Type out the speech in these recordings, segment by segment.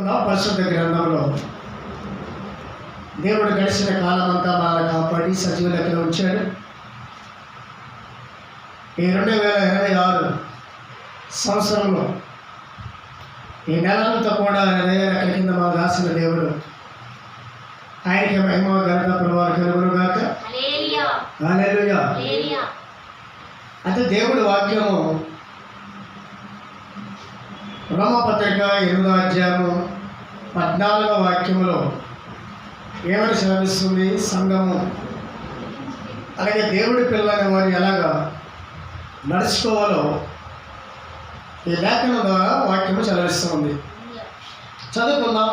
చదువుకుందాం పరిశుద్ధ గ్రంథంలో. దేవుడు గడిచిన కాలమంతా మనల్ని కాపాడి సజీవులకి ఉంచాడు. ఈ 2026 సంవత్సరంలో ఈ నెలంతా కూడా రెక్కల కింద మాకు రాసిన దేవుడు, ఆయనకి మహిమ ఘనత ప్రభావాలు కలుగునుగాక. హల్లెలూయా. అంటే దేవుడి వాక్యము రోమపత్రిక 8వ అధ్యాయము 14వ వాక్యములో ఏమని సెలవిస్తుంది? సంఘము అలాగే దేవుడి పిల్లలని వారు ఎలాగా నడుచుకోవాలో ఈ లేఖనం ద్వారా వాక్యము సెలవిస్తుంది. చదువుకుందాం.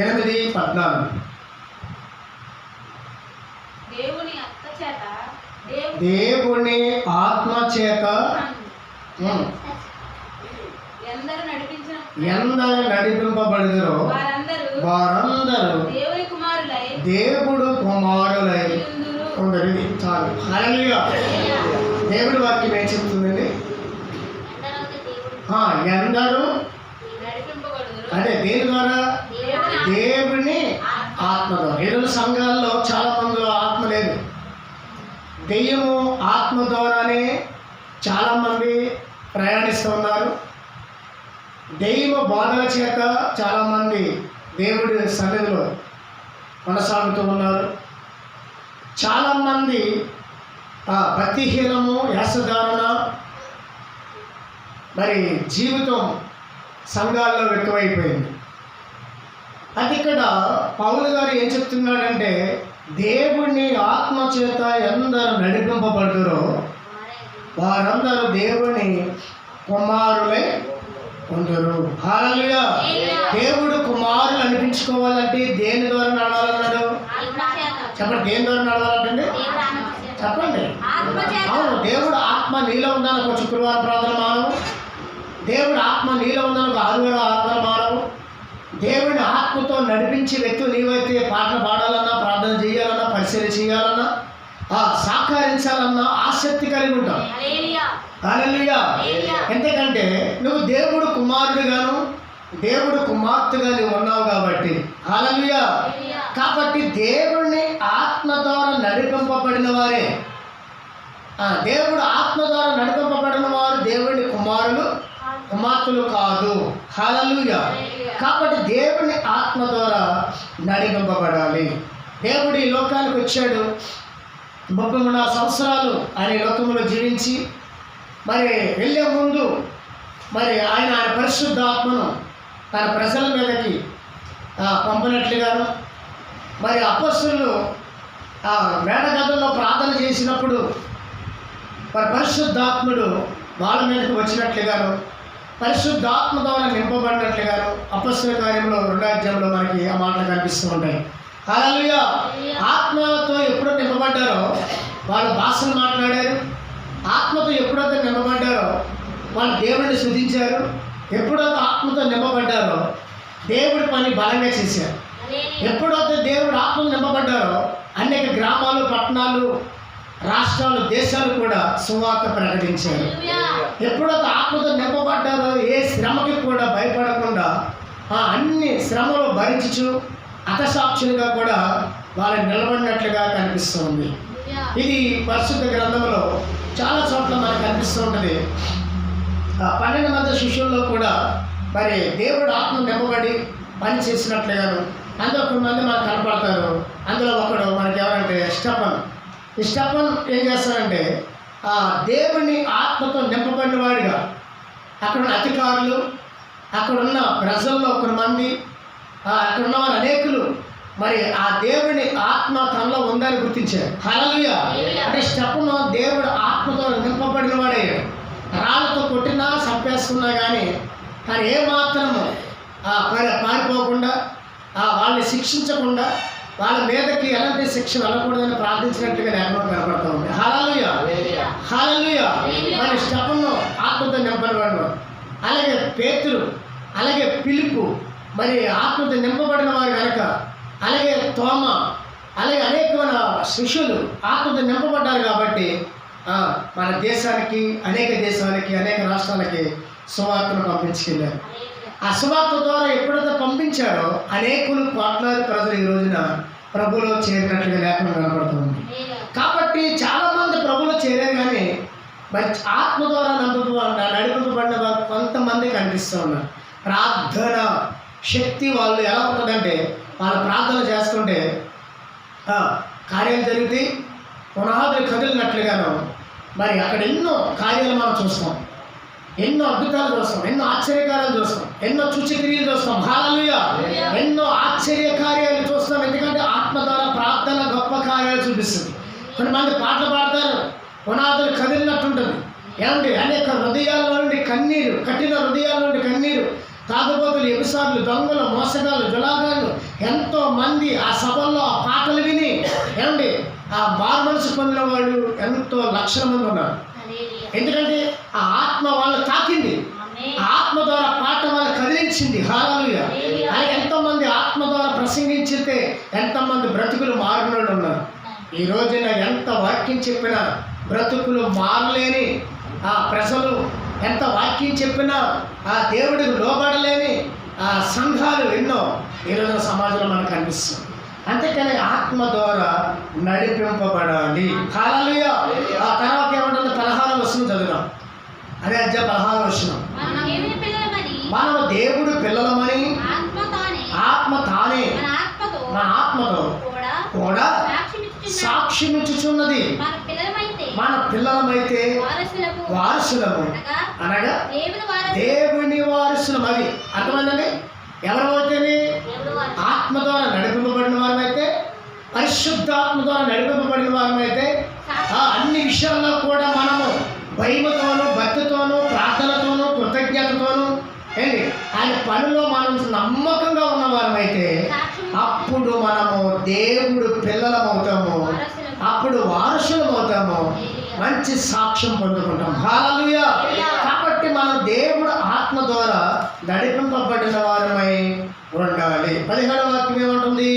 8:14. దేవుని ఆత్మ చేత ఎందరు నడిపింపబడినో వారందరూ దేవుడు కుమారులై ఉండరు. చాలు. హల్లెలూయా. దేవుడి వాక్యం ఏం చెప్తుందండి? ఎందరూ అదే దేని ద్వారా? దేవుని ఆత్మ ద్వారా. ఈరోజు సంఘాల్లో చాలా మందిలో ఆత్మ లేదు. దెయ్యము ఆత్మ ద్వారానే చాలామంది ప్రయాణిస్తూ ఉన్నారు. దెయ్యము బోధన చేత చాలామంది దేవుడి సన్నిధిలో కొనసాగుతూ ఉన్నారు. చాలామంది భక్తిహీనము, వేషధారణ, మరి జీవితం సంఘాల్లో ఎక్కువైపోయింది. అది ఇక్కడ పౌలు గారు ఏం చెప్తున్నాడంటే, దేవుని ఆత్మ చేత ఎందరు నడిపింపబడుతురో వారందరూ దేవుని కుమారులై ఉండరు. హల్లెలూయా. దేవుడు కుమారులు అనిపించుకోవాలంటే దేని ద్వారా నడవాలన్నాడు? చెప్పండి, దేని ద్వారా నడవాలంటే చెప్పండి. అవును, దేవుడు ఆత్మ నీలో ఉందని ఒక శుక్రవారం ప్రార్థన మానవు. దేవుడు ఆత్మ నీలో ఉందని ఒక ఆదివారం ఆరాధన మానవు. దేవుడిని ఆత్మతో నడిపించే వ్యక్తులు నీవైతే పాటలు పాడాలన్నా, ప్రార్థన చేయాలన్నా, పరిశీలన చేయాలన్నా, సహకరించాలన్నా ఆసక్తి కలిగి ఉంటావు. హల్లెలూయా. ఎందుకంటే నువ్వు దేవుడు కుమారుడుగాను దేవుడు కుమార్తెగా నువ్వు ఉన్నావు కాబట్టి. హల్లెలూయా. కాబట్టి దేవుడిని ఆత్మ ద్వారా నడిపింపబడిన వారే, దేవుడు ఆత్మ ద్వారా నడిపింపబడిన వారు దేవుడిని కుమారులు కుమార్తెలు కాదు. హల్లెలూయా. కాబట్టి దేవుని ఆత్మ ద్వారా నడిపింపబడాలి. దేవుడు ఈ లోకానికి వచ్చాడు. 33 సంవత్సరాలు ఆయన లోకంలో జీవించి మరి వెళ్ళే ముందు మరి ఆయన పరిశుద్ధాత్మను తన ప్రజల మీదకి పంపినట్లుగాను, మరి అపొస్తలులు మేడగదుల్లో ప్రార్థన చేసినప్పుడు మరి పరిశుద్ధాత్ముడు వాళ్ళ మీదకి వచ్చినట్లుగాను, పరిశుద్ధాత్మ ద్వారా నింపబడినట్లుగాను అపొస్తలుల కార్యంలో 2వ అధ్యాయంలో మనకి ఆ మాటలు కనిపిస్తూ ఉంటాయి. హల్లెలూయా. ఆత్మతో ఎప్పుడో నింపబడ్డారో వాళ్ళు భాషలు మాట్లాడారు. ఆత్మతో ఎప్పుడైతే నింపబడ్డారో వాళ్ళు దేవుడిని స్తుతించారు. ఎప్పుడైతే ఆత్మతో నింపబడ్డారో దేవుడి పని బలంగా చేశారు. ఎప్పుడైతే దేవుడు ఆత్మతో నింపబడ్డారో అనేక గ్రామాలు, పట్టణాలు, రాష్ట్రాలు, దేశాలు కూడా సువార్త ప్రకటించారు. ఎప్పుడైతే ఆత్మతో నింపబడ్డారో ఏ శ్రమకి కూడా భయపడకుండా అన్ని శ్రమలు భరించు హతసాక్షులుగా కూడా వాళ్ళని నిలబడినట్లుగా కనిపిస్తుంది. ఇది పరిశుద్ధ గ్రంథంలో చాలా చోట్ల మనకు కనిపిస్తూ ఉంటుంది. 12 మంది శిష్యుల్లో కూడా మరి దేవుడు ఆత్మ నింపబడి పని చేసినట్లుగాను అందులో కొంతమంది మనకు కనపడతారు. అందులో ఒకడు మనకి ఎవరంటే స్టెఫన్. ఈ స్టెఫన్ ఏం చేస్తారంటే దేవుని ఆత్మతో నింపబడిన వాడిగా అక్కడున్న అధికారులు, అక్కడున్న ప్రజల్లో కొంతమంది, అక్కడున్న వారు అనేకులు మరి ఆ దేవుని ఆత్మ తనలో ఉందని గుర్తించారు. హల్లెలూయా. అంటే స్టెఫను దేవుడు ఆత్మతో నింపబడిన వాడయ్యాడు. రాళ్ళతో కొట్టినా చంపేస్తున్నా కానీ కానీ ఏమాత్రము పారిపోకుండా, వాళ్ళని శిక్షించకుండా, వాళ్ళ మీదకి ఎలాంటి శిక్ష వెళ్ళకూడదని ప్రార్థించినట్టుగా లేఖనం కనపడుతూ ఉంది. హల్లెలూయా. హల్లెలూయా. మరి స్టెఫను ఆత్మతో నింపబడినవాడు. అలాగే పేతురు, అలాగే ఫిలిప్పు మరి ఆత్మతో నింపబడిన వారు కనుక, అలాగే తోమ, అలాగే అనేకమైన శిష్యులు ఆత్మతో నింపబడ్డారు కాబట్టి మన దేశానికి, అనేక దేశాలకి, అనేక రాష్ట్రాలకి సువార్తను పంపించుకెళ్ళారు. ఆ సువార్త ద్వారా ఎప్పుడైతే ప్రకటించారో అనేకులు కోట్లాది ప్రజలు ఈ రోజున ప్రభులో చేరినట్లుగా లేఖనం కనబడుతుంది. కాబట్టి చాలామంది ప్రభులో చేరారు, కానీ మరి ఆత్మ ద్వారా నడిపింపబడిన వారు కొంతమంది కనిపిస్తూ ఉన్నారు. ప్రార్థన శక్తి వాళ్ళు ఎలా ఉంటుందంటే, వాళ్ళు ప్రార్థన చేస్తుంటే కార్యాలు జరిగితే పునాదులు కదిలినట్లుగాను మరి అక్కడ ఎన్నో కార్యాలు మనం చూస్తాం, ఎన్నో అద్భుతాలు చూస్తాం, ఎన్నో ఆశ్చర్యకార్యాలు చూస్తాం, ఎన్నో సూచక్రియలు చూస్తాం. హల్లెలూయా! ఎన్నో ఆశ్చర్య కార్యాలు చూస్తాం. ఎందుకంటే ఆత్మ ద్వారా ప్రార్థన గొప్ప కార్యాలు చూపిస్తుంది. కొంతమంది పాటలు పాడతారు, పునాదులు కదిలినట్టుంటుంది. ఏమండి, అనేక హృదయాల్లో నుండి కన్నీరు, కఠిన హృదయాల నుండి కన్నీరు, తాగుబోతులు, ఎబిసార్లు, దొంగలు, మోసగాళ్ళు, జులాగాళ్ళు ఎంతో మంది ఆ సభల్లో ఆ పాటలు విని ఏమండి ఆ మారు మనసు పొందిన వాళ్ళు ఎంతో లక్షల మంది ఉన్నారు. ఎందుకంటే ఆ ఆత్మ వాళ్ళు తాకింది, ఆ ఆత్మ ద్వారా పాట వాళ్ళు కదిలించింది. హల్లెలూయా! అలాగే ఎంతోమంది ఆత్మ ద్వారా ప్రసంగించితే ఎంతమంది బ్రతుకులు మారినోళ్ళు ఉన్నారు. ఈ రోజున ఎంత వాక్యం చెప్పినా బ్రతుకులు మారలేని ఆ ప్రజలు, ఎంత వాక్యం చెప్పినా ఆ దేవుడికి లోబడలేని ఆ సంఘాలు ఎన్నో ఈ రోజున సమాజంలో మనకు కనిపిస్తుంది. అంతేకాని ఆత్మ ద్వారా నడిపింపబడాలి. హల్లెలూయా! ఆ తర్వాత ఏమంటుంది? 16వ వచనం చదువుదాం. అదే అధ్యాయం 16వ వచనం. మనము దేవుడు పిల్లలమని ఆత్మ తానే మన ఆత్మతో కూడా సాక్ష్యమిచ్చుచున్నది. మన పిల్లలమైతే వారసులము, అనగా దేవుని వారసులం. అది అర్థమైందండి. ఎవరైతేనే ఆత్మ ద్వారా నడిపింపబడిన వారమైతే, పరిశుద్ధాత్మ ద్వారా నడిపింపబడిన వారమైతే అన్ని విషయాల్లో కూడా మనము భయముతోనూ, భక్తితోనూ, ప్రార్థనతోనూ, కృతజ్ఞతతోనూ ఏంటి ఆయన పనిలో మనం నమ్మకంగా ఉన్నవారమైతే అప్పుడు మనము దేవుడు పిల్లలం అవుతాము, అప్పుడు వారసులం అవుతాము, మంచి సాక్ష్యం పొందుకుంటాం. హల్లెలూయా! కాబట్టి మనం దేవుడు ఆత్మ ద్వారా నడిపింపబడిన వారమై ఉండాలి. 17వ వాక్యం ఏమంటుంది?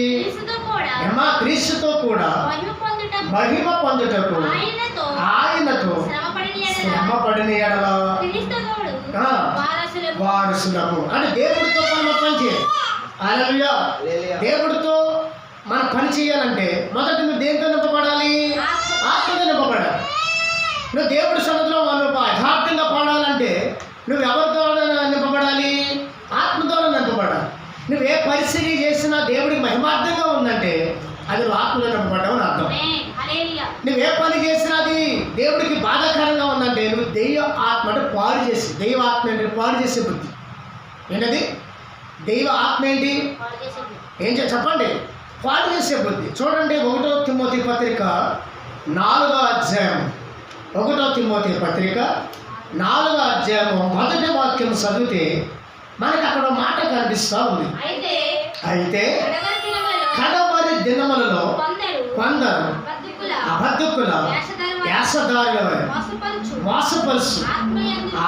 క్రీస్తుతో కూడా మహిమ పొందుటకు ఆయనతో శ్రమపడిన ఎడల వారసులము. అంటే దేవుడితో మనం పని చేయాలి. హల్లెలూయా! దేవుడితో మనం పని చేయాలంటే మొదట నువ్వు దేంతో నింపబడాలి? ఆత్మతో నింపబడాలి. నువ్వు దేవుడి సన్నిధిలో నువ్వు యథార్థంగా పాడాలంటే నువ్వు ఎవరితో నింపబడాలి? ఆత్మతో నింపబడాలి. నువ్వు ఏ పరిస్థితి చేసినా దేవుడికి మహిమార్థంగా ఉందంటే అది నువ్వు ఆత్మలో నింపబడ్డావు అని అర్థం. నువ్వు ఏ పని చేసినా అది దేవుడికి బాధాకరంగా ఉందంటే నువ్వు దైవ ఆత్మ అంటే పాడు చేసి, దైవ ఆత్మ ఏంటి? పాడు చేసే బుద్ధి. ఏంటది? దైవ ఆత్మ ఏంటి? ఏం చెప్పండి? పాడు చేసే బుద్ధి. చూడండి 1వ తిమోతి పత్రిక 4వ అధ్యాయం, 1వ తిమోతి పత్రిక 4వ అధ్యాయం 1వ వాక్యం చదివితే మనకు అక్కడ మాట కనిపిస్తూ ఉంది. అయితే కడవరి దినములలో కొందరు అబద్ధకుల వేషధారుల మోసపరుచు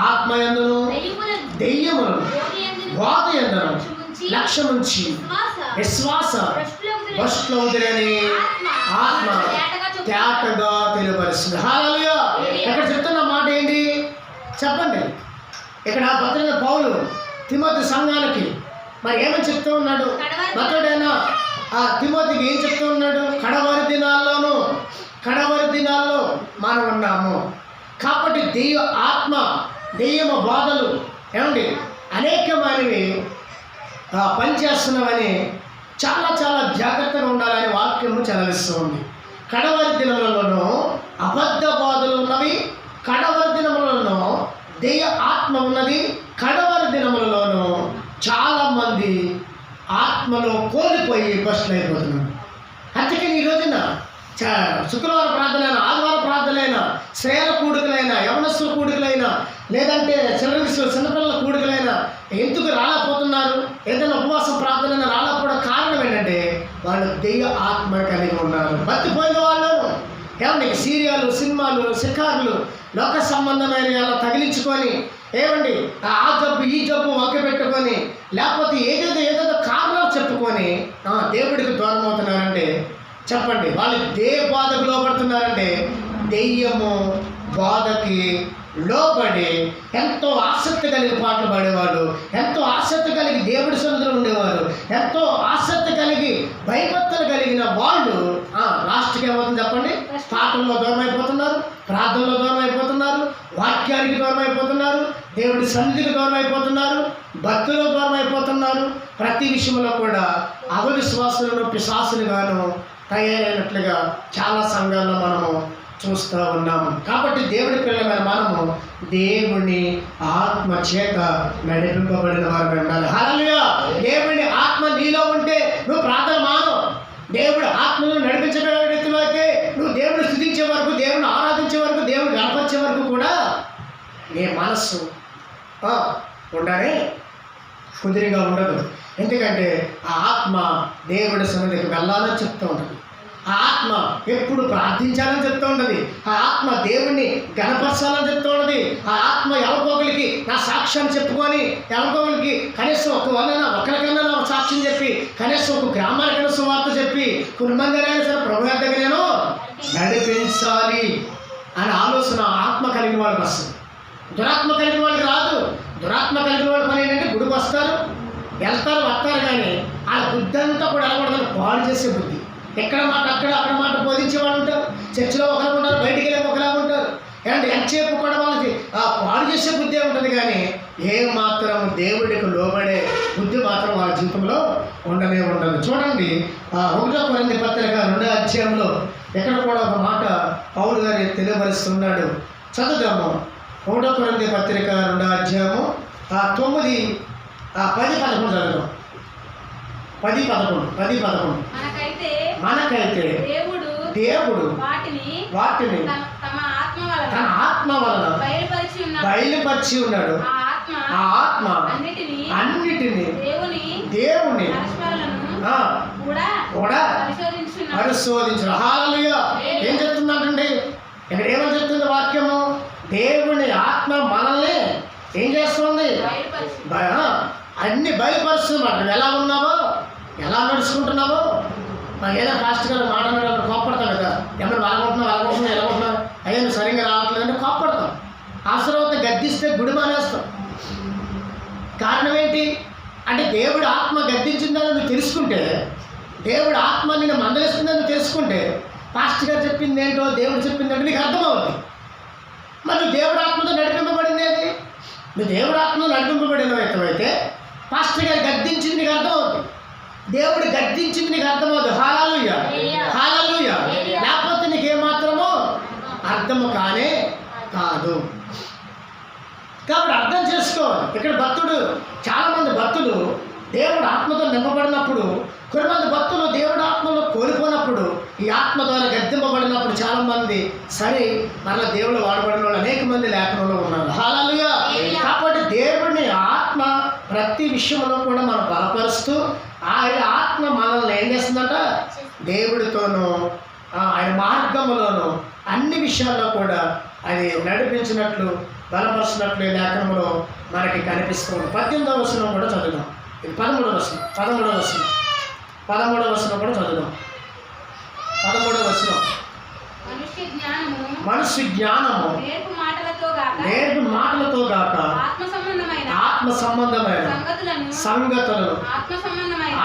ఆత్మయందును దెయ్యములను బోధయందును లక్ష్యముంచి విశ్వాస వస్తులని ఆత్మ తేటగా తెలియపరుస్తుంది. హల్లెలూయా! ఇక్కడ చెప్తున్న మాట ఏంటి చెప్పండి? ఇక్కడ భక్తుడైన పౌలు తిమోతి సంఘానికి మరి ఏమని చెప్తూ ఉన్నాడు? భక్తుడైన ఆ తిమోతికి ఏం చెప్తూ ఉన్నాడు? కడవరి దినాల్లో మనం ఉన్నాము కాబట్టి దెయ్య ఆత్మ, దెయ్యమ బాధలు ఏమండి అనేకమైనవి పనిచేస్తున్నామని చాలా చాలా జాగ్రత్తగా ఉండాలని వాక్యము చదివిస్తూ ఉంది. కడవరి దినములలోనూ అబద్ధ బాధలు ఉన్నవి, కడవరి దినములలో దెయ్య ఆత్మ ఉన్నది, కడవరి దినములలోనూ చాలామంది ఆత్మలో కోల్పోయి భ్రష్టులు అయిపోతున్నారు. అందుకని ఈ రోజున శుక్రవారం ప్రార్థనైనా, ఆదివారం ప్రార్థనైనా, శ్రేయల కూడికలైనా, యవనస్తుల కూడికలైనా, లేదంటే చిన్నపిల్లల కూడికలైనా ఎందుకు రాలేకపోతున్నారు? ఏదైనా ఉపవాసం ప్రార్థనైనా రాలేకపోవడం కారణం ఏంటంటే వాళ్ళు దెయ్య ఆత్మ కలిగి ఉన్నారు. బతిపోయిన వాళ్ళు ఏమండి సీరియాలు, సినిమాలు, షికారులు, లోక సంబంధమైన అలా తగిలించుకొని ఏమండి ఆ జబ్బు ఈ జబ్బు వంక పెట్టుకొని లేకపోతే ఏదేదో కారణాలు చెప్పుకొని దేవుడికి దూరం అవుతున్నారంటే చెప్పండి వాళ్ళు బాధకు లోపడుతున్నారంటే దెయ్యము బాధకి లోబడి ఎంతో ఆసక్తి కలిగి పాటలు పాడేవాడు, ఎంతో ఆసక్తి కలిగి దేవుడి సన్నిధిలో ఉండేవారు, ఎంతో ఆసక్తి కలిగి భయభక్తులు కలిగిన వాళ్ళు లాస్ట్కి ఏమవుతుంది చెప్పండి? పాఠంలో దూరం అయిపోతున్నారు, ప్రార్థనలో దూరం అయిపోతున్నారు, వాక్యానికి దూరం అయిపోతున్నారు, దేవుడి సన్నిధికి దూరం అయిపోతున్నారు, భక్తులో దూరం అయిపోతున్నారు. ప్రతి విషయంలో కూడా అవిశ్వాసులను పిశాసులుగాను తయారైనట్లుగా చాలా సంఘాల్లో మనము చూస్తూ ఉన్నాము. కాబట్టి దేవుడి పిల్లలమైన మనము దేవుని ఆత్మ చేత నడిపింపబడిన వారు ఉండాలి. హల్లెలూయా! దేవుని ఆత్మ నీలో ఉంటే నువ్వు ప్రార్థన మాను. దేవుడు ఆత్మను నడిపించబడితే నువ్వు దేవుని స్తుతించే వరకు, దేవుని ఆరాధించే వరకు, దేవుని గణపరిచే వరకు కూడా నీ మనస్సు ఉండనే కుదిరిగా ఉండదు. ఎందుకంటే ఆ ఆత్మ దేవుడి సన్నిధికి వెళ్ళాలని చెప్తూ ఉంటుంది. ఆ ఆత్మ ఎప్పుడు ప్రార్థించాలని చెప్తూ ఉంటుంది. ఆ ఆత్మ దేవుణ్ణి గణపరచాలని చెప్తూ ఉంటుంది. ఆ ఆత్మ ఎవరికొకరికి నా సాక్ష్యాన్ని చెప్పుకొని, ఎవరికొకరికి కనీసం ఒకరికైనా నా సాక్ష్యం చెప్పి, కనీసం ఒక గ్రామానికైనా సువార్త చెప్పి, కుటుంబంగానైనా సరే ప్రభు దగ్గర నేను నడిపించాలి అనే ఆలోచన ఆత్మ కలిగిన వాళ్ళకి వస్తుంది. దురాత్మ కలిగిన వాళ్ళకి రాదు. దురాత్మ కలిగిన వాళ్ళ పని ఏంటంటే గుడికి వస్తారు, వెళ్తారు, వస్తారు, కానీ ఆ బుద్ధి అంతా కూడా ఎలా పాడు చేసే బుద్ధి. ఎక్కడ మాట అక్కడ, అక్కడ మాట బోధించే వాళ్ళు ఉంటారు. చర్చిలో ఒకలా ఉంటారు, బయటికి వెళ్ళి ఒకలా ఉంటారు. ఏమంటే ఎంతసేపు కూడా వాళ్ళకి పాడు చేసే బుద్ధి ఉంటుంది, కానీ ఏ మాత్రం దేవుడికి లోబడే బుద్ధి మాత్రం వాళ్ళ జీవితంలో ఉండనే ఉండదు. చూడండి 1 కొరింథీ పత్రిక 2వ అధ్యాయంలో ఎక్కడ కూడా ఒక మాట పౌలు గారి తెలియపరుస్తున్నాడు. చదువుదాము. 1 కొరింథీ పత్రిక 2వ అధ్యాయము 9, 10, 11 చదువుదాం. 10, 11 మనకైతే దేవుడు వాటిని తన ఆత్మ వలన బయలుపరిచి ఉన్నాడు. ఆ ఆత్మ అన్నిటినీ దేవుని కూడా పరిశోధించు. హల్లెలూయా! ఏం చెప్తుందంటండి ఇక్కడ? ఏమని చెప్తుంది వాక్యము? దేవుని ఆత్మ మనల్ని ఏం చేస్తుంది? అన్ని బయలుపరుస్తున్నమాట. నువ్వు ఎలా ఉన్నావో, ఎలా నడుచుకుంటున్నావో. ఏదో ఫాస్ట్గా మాట్లాడేటప్పుడు కోప్పడతాం కదా, ఏమన్నా వెళ్ళగొట్టున్నావు ఎలా ఉంటున్నావు, అయ్యా నువ్వు సరిగ్గా రావట్లేదంటే కోప్పడతాం. అవసరమైతే గద్దిస్తే గుడి మానేస్తాం. కారణం ఏంటి అంటే దేవుడు ఆత్మ గద్దించిందని నువ్వు తెలుసుకుంటే, దేవుడు ఆత్మ నిన్ను మందలిస్తుందని నువ్వు తెలుసుకుంటే, పాస్టర్ గారు చెప్పింది ఏంటో, దేవుడు చెప్పింది ఏంటో నీకు అర్థమవుతుంది. మరి నువ్వు దేవుడు ఆత్మతో నడిపింపబడింది ఏంటి? నువ్వు దేవుడు ఆత్మతో నడిపింపబడిన వ్యక్తమైతే పాస్టర్ గారు గద్దించింది నీకు అర్థమవుతుంది, దేవుడు గద్దించింది నీకు అర్థమవుతుంది. హల్లెలూయా! హల్లెలూయా! లేకపోతే నీకేమాత్రమో అర్థము కానే కాదు. కాబట్టి అర్థం చేసుకోవాలి. ఇక్కడ చాలామంది భక్తులు దేవుడు ఆత్మతో నింపబడినప్పుడు, కొంతమంది భక్తులు దేవుడు ఆత్మలో కోల్పోయినప్పుడు, ఈ ఆత్మ ద్వారా గద్దింపబడినప్పుడు చాలామంది సరే మరలా దేవుడు వాడబడిన వాళ్ళు అనేక మంది లేఖనంలో ఉన్నారు. హల్లెలూయా! కాబట్టి దేవుడిని ఆత్మ ప్రతి విషయంలో కూడా మనం బలపరుస్తూ, ఆయన ఆత్మ మనల్ని ఏం చేస్తుందంట? దేవుడితోనూ ఆయన మార్గంలోనూ అన్ని విషయాల్లో కూడా అది నడిపించినట్లు, బలపరిచినట్లు ఈ లేఖనంలో మనకి కనిపిస్తుంది. 18వ వచనం కూడా చదువుదాం. ఇది 13వ వచనం. 13వ వచనం కూడా చదువుదాం. 13వ వచనం. మనుష్య జ్ఞానము నేర్పు మాటలతో గాక ఆత్మ సంబంధమైన సంగతులను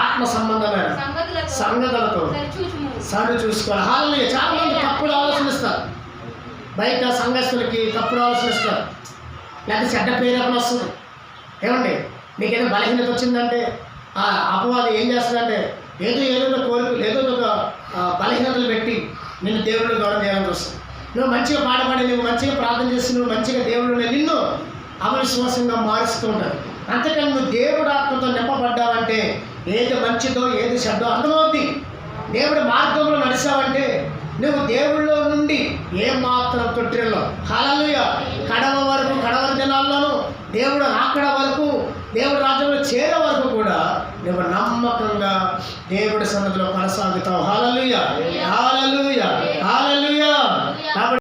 ఆత్మ సంబంధమైన సంగతులతో సరి చూసుకోవాలి. హల్లెలూయా! చాలా మంది తప్పుడు ఆలోచనిస్తారు. బయట సంఘస్థులకి తప్పుడు ఆలోచనిస్తారు. లేకపోతే చెడ్డ పేరు ఏమైనా వస్తుంది. ఏమండి నీకేదో బలహీనత వచ్చిందంటే అపవాది ఏం చేస్తుందంటే ఏదో కోరికలు, ఏదో ఒక బలహీనతలు పెట్టి నిన్ను దేవుడిని దూరం చేయాలని వస్తుంది. నువ్వు మంచిగా పాడబడి, నువ్వు మంచిగా ప్రార్థన చేసి, నువ్వు మంచిగా దేవుడు నిన్ను అవిశ్వాసంగా మారుస్తూ ఉంటాడు. అంతేకాని నువ్వు దేవుడు ఆత్మతో నింపబడ్డావంటే ఏది మంచిదో ఏది చెడ్డో అర్థమవుతుంది. దేవుడి మార్గంలో నడిచావంటే నువ్వు దేవుళ్ళో నుండి ఏమాత్రం తొట్టిలో హల్లెలూయా కడవరి దినాల్లోనూ దేవుడు రాకడ వరకు, దేవుడి రాజ్యంలో చేరే వరకు కూడా నువ్వు నమ్మకంగా దేవుడి సన్నిధిలో కొనసాగుతావు. హల్లెలూయా! హల్లెలూయా! హల్లెలూయా!